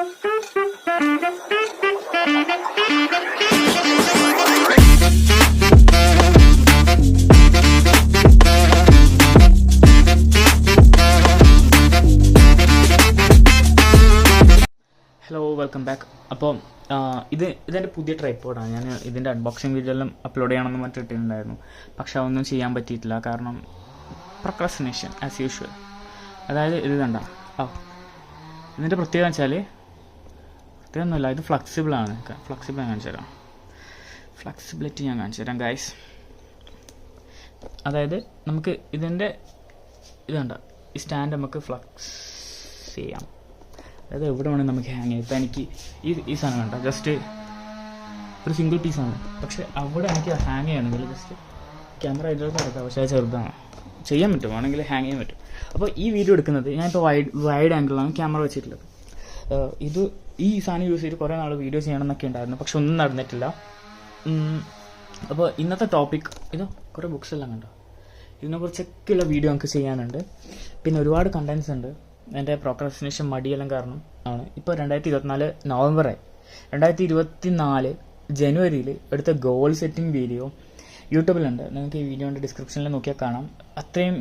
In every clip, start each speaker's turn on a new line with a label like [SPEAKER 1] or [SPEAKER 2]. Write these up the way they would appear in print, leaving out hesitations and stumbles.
[SPEAKER 1] Hello, welcome back. അപ്പോൾ ഇതെൻ്റെ പുതിയ ട്രൈപ്പോഡാണ്. ഞാൻ ഇതിൻ്റെ അൺബോക്സിങ് വീഡിയോ എല്ലാം അപ്ലോഡ് ചെയ്യണമെന്ന് പറഞ്ഞിട്ടുണ്ടായിരുന്നു. പക്ഷെ അതൊന്നും ചെയ്യാൻ പറ്റിയിട്ടില്ല, കാരണം പ്രൊക്രാസ്റ്റിനേഷൻ ആസ് യൂഷ്വൽ. അതായത് ഇത് കണ്ട ഇതിൻ്റെ പ്രത്യേകത വെച്ചാൽ പ്രത്യേകമൊന്നുമില്ല, ഇത് ഫ്ലെക്സിബിളാണ്. ഫ്ലെക്സിബിൾ ഞാൻ കാണിച്ചു തരാം. ഫ്ലെക്സിബിലിറ്റി ഞാൻ കാണിച്ചു തരാം ഗൈസ്. അതായത് നമുക്ക് ഇതിൻ്റെ ഇത് കണ്ട ഈ സ്റ്റാൻഡ് നമുക്ക് ഫ്ലെക്സ് ചെയ്യാം. അതായത് എവിടെ വേണമെങ്കിൽ നമുക്ക് ഹാങ് ചെയ്യാം. ഇപ്പോൾ എനിക്ക് ഈ സാധനം കണ്ട ജസ്റ്റ് ഒരു സിംഗിൾ പീസാണ്, പക്ഷെ അവിടെ എനിക്ക് ഹാങ് ചെയ്യണമെങ്കിൽ ജസ്റ്റ് ക്യാമറ ഇതിലോട്ട് എടുക്കാം. പക്ഷേ അത് ചെറുതാണ്, ചെയ്യാൻ പറ്റും, വേണമെങ്കിൽ ഹാങ് ചെയ്യാൻ പറ്റും. അപ്പോൾ ഈ വീഡിയോ എടുക്കുന്നത് ഞാനിപ്പോൾ വൈഡ് ആംഗിളിലാണ് ക്യാമറ വെച്ചിട്ടുള്ളത്. ഈ സാധനം യൂസ് ചെയ്ത് കുറേ നാൾ വീഡിയോ ചെയ്യണമെന്നൊക്കെ ഉണ്ടായിരുന്നു, പക്ഷെ ഒന്നും നടന്നിട്ടില്ല. അപ്പോൾ ഇന്നത്തെ ടോപ്പിക് ഇത് കുറേ ബുക്സ് എല്ലാം കണ്ടോ, ഇതിനെക്കുറിച്ചൊക്കെയുള്ള വീഡിയോ നമുക്ക് ചെയ്യാനുണ്ട്. പിന്നെ ഒരുപാട് കണ്ടൻസ് ഉണ്ട്. എൻ്റെ പ്രോക്രാസ്റ്റിനേഷൻ മടിയെല്ലാം കാരണം ആണ്. ഇപ്പോൾ 2024 നവംബറായി. 2024 ജനുവരിയിൽ എടുത്ത ഗോൾ സെറ്റിംഗ് വീഡിയോ യൂട്യൂബിലുണ്ട്. നിങ്ങൾക്ക് ഈ വീഡിയോൻ്റെ ഡിസ്ക്രിപ്ഷനിൽ നോക്കിയാൽ കാണാം. അത്രയും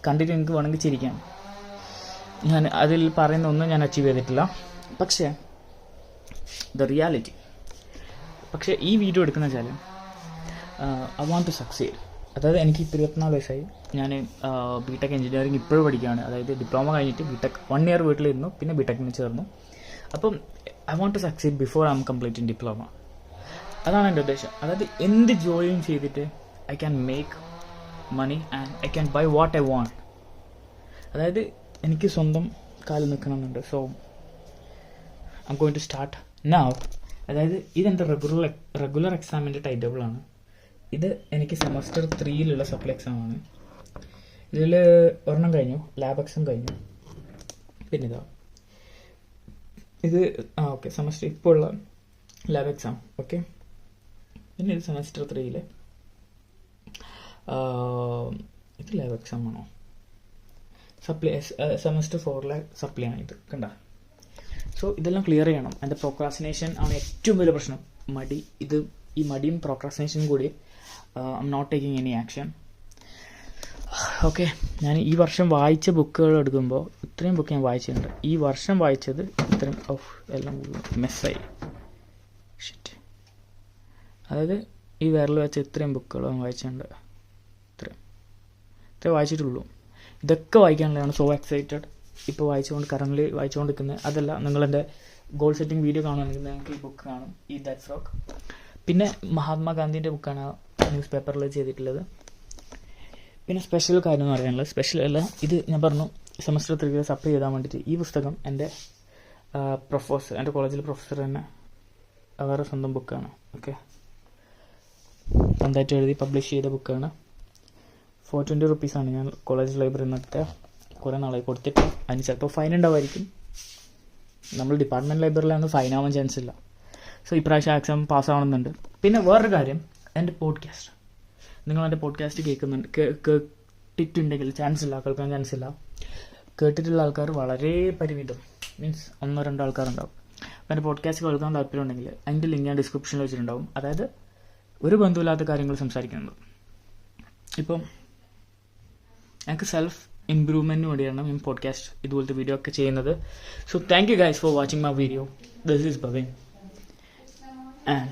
[SPEAKER 1] കണ്ടിട്ട് എനിക്ക് വേണമെങ്കിൽ ചിരിക്കാം. ഞാൻ അതിൽ പറയുന്ന ഒന്നും ഞാൻ അച്ചീവ് ചെയ്തിട്ടില്ല, പക്ഷേ ദ റിയാലിറ്റി. പക്ഷേ ഈ വീഡിയോ എടുക്കുന്ന വെച്ചാൽ ഐ വാണ്ട് ടു സക്സീഡ്. അതായത് എനിക്ക് 24 വയസ്സായി. ഞാൻ ബിടെക് എഞ്ചിനീയറിംഗ് ഇപ്പോഴും പഠിക്കുകയാണ്. അതായത് ഡിപ്ലോമ കഴിഞ്ഞിട്ട് ബിടെക് 1 ഇയർ വീട്ടിലിരുന്നു, പിന്നെ ബിടെക്കിന് ചേർന്നു. അപ്പം I want to succeed before I am completing diploma. അതാണ് എൻ്റെ ഉദ്ദേശം. അതായത് എന്ത് ജോലിയും ചെയ്തിട്ട് I can make money and I can buy what I want. അതായത് എനിക്ക് സ്വന്തം കാലിൽ നിൽക്കണമെന്നുണ്ട്. So I am going to start now. അതായത് ഇതെൻ്റെ റെഗുലർ എക്സാമിൻ്റെ ടൈം ടേബിളാണ്. ഇത് എനിക്ക് സെമസ്റ്റർ 3 സപ്ലൈ എക്സാമാണ്. ഇതിൽ ഒരെണ്ണം കഴിഞ്ഞു, ലാബ് എക്സാം കഴിഞ്ഞു. പിന്നെ ഇത് ഓക്കെ സെമസ്റ്റർ ഇപ്പോൾ ഉള്ള ലാബ് എക്സാം. ഓക്കെ, പിന്നെ ഇത് സെമസ്റ്റർ 3 ഇത് ലാബ് എക്സാം ആണോ? സപ്ലൈ സെമസ്റ്റർ 4 സപ്ലൈ ആണ് ഇത്, കണ്ട. സോ ഇതെല്ലാം ക്ലിയർ ചെയ്യണം. എൻ്റെ പ്രോക്രാസ്റ്റിനേഷൻ ആണ് ഏറ്റവും വലിയ പ്രശ്നം, മടി. ഈ മടിയും പ്രോക്രാസ്റ്റിനേഷനും കൂടി I am not taking any action. Okay, ഞാൻ ഈ വർഷം വായിച്ച ബുക്കുകൾ എടുക്കുമ്പോൾ ഇത്രയും ബുക്ക് ഞാൻ വായിച്ചിട്ടുണ്ട്. ഈ വർഷം വായിച്ചത് ഇത്രയും എല്ലാം മിസ്സായി. ഷിറ്റ്. അതായത് ഈ വിരൽ വെച്ച ഇത്രയും ബുക്കുകൾ ഞാൻ വായിച്ചിട്ടുണ്ട്. ഇത്രയും വായിച്ചിട്ടുള്ളൂ. ഇതൊക്കെ വായിക്കാനുള്ളതാണ്. So excited. ഇപ്പോൾ കറൻ്റ് വായിച്ചുകൊണ്ടിരിക്കുന്നത് അതല്ല. നിങ്ങളെൻ്റെ ഗോൾ സെറ്റിംഗ് വീഡിയോ കാണുകയാണെങ്കിൽ നിങ്ങൾക്ക് ഈ ബുക്ക് കാണും, ഈ ദാറ്റ് ഫ്രോക്ക്. പിന്നെ മഹാത്മാഗാന്ധിൻ്റെ ബുക്കാണ് ന്യൂസ് പേപ്പറിൽ ചെയ്തിട്ടുള്ളത്. പിന്നെ സ്പെഷ്യൽ കാര്യം എന്ന് പറയാനുള്ളത്, സ്പെഷ്യൽ അല്ല, ഇത് ഞാൻ പറഞ്ഞു സെമസ്റ്റർ 3 സപ്ലൈ ചെയ്താൻ വേണ്ടിയിട്ട് ഈ പുസ്തകം എൻ്റെ കോളേജിലെ പ്രൊഫസർ തന്നെ അവരുടെ സ്വന്തം ബുക്കാണ്. ഓക്കെ, സ്വന്തമായിട്ട് എഴുതി പബ്ലിഷ് ചെയ്ത ബുക്കാണ്. 420 റുപ്പീസാണ് ഞാൻ കോളേജ് ലൈബ്രറിയിൽ നിന്നൊക്കെ കുറേ നാളായി കൊടുത്തിട്ട്. അതിന് ചിലപ്പോൾ ഫൈൻ ഉണ്ടാവുമായിരിക്കും. നമ്മൾ ഡിപ്പാർട്ട്മെൻറ്റ് ലൈബ്രറിയിലാണ്, ഫൈൻ ആവാൻ ചാൻസ് ഇല്ല. സോ ഇപ്രാവശ്യം എക്സാം പാസ്സാവണമെന്നുണ്ട്. പിന്നെ വേറൊരു കാര്യം, എൻ്റെ പോഡ്കാസ്റ്റ്, നിങ്ങൾ എൻ്റെ പോഡ്കാസ്റ്റ് കേട്ടിട്ടുണ്ടെങ്കിൽ കേൾക്കാൻ ചാൻസ് ഇല്ല. കേട്ടിട്ടുള്ള ആൾക്കാർ വളരെ പരിമിതം, മീൻസ് 1-2 ആൾക്കാരുണ്ടാവും. അപ്പോൾ എൻ്റെ പോഡ്കാസ്റ്റ് കേൾക്കാൻ താല്പര്യം ഉണ്ടെങ്കിൽ അതിൻ്റെ ലിങ്ക് ഞാൻ ഡിസ്ക്രിപ്ഷനിൽ വെച്ചിട്ടുണ്ടാവും. അതായത് ഒരു ബന്ധമില്ലാത്ത കാര്യങ്ങൾ സംസാരിക്കുന്നത്. ഇപ്പം എനിക്ക് സെൽഫ് ഇംപ്രൂവ്മെൻറ്റിന് വേണ്ടിയാണ് ഞാൻ പോഡ്കാസ്റ്റ് ഇതുപോലത്തെ വീഡിയോ ഒക്കെ ചെയ്യുന്നത്. So thank you guys for watching my video. This is Bhavin and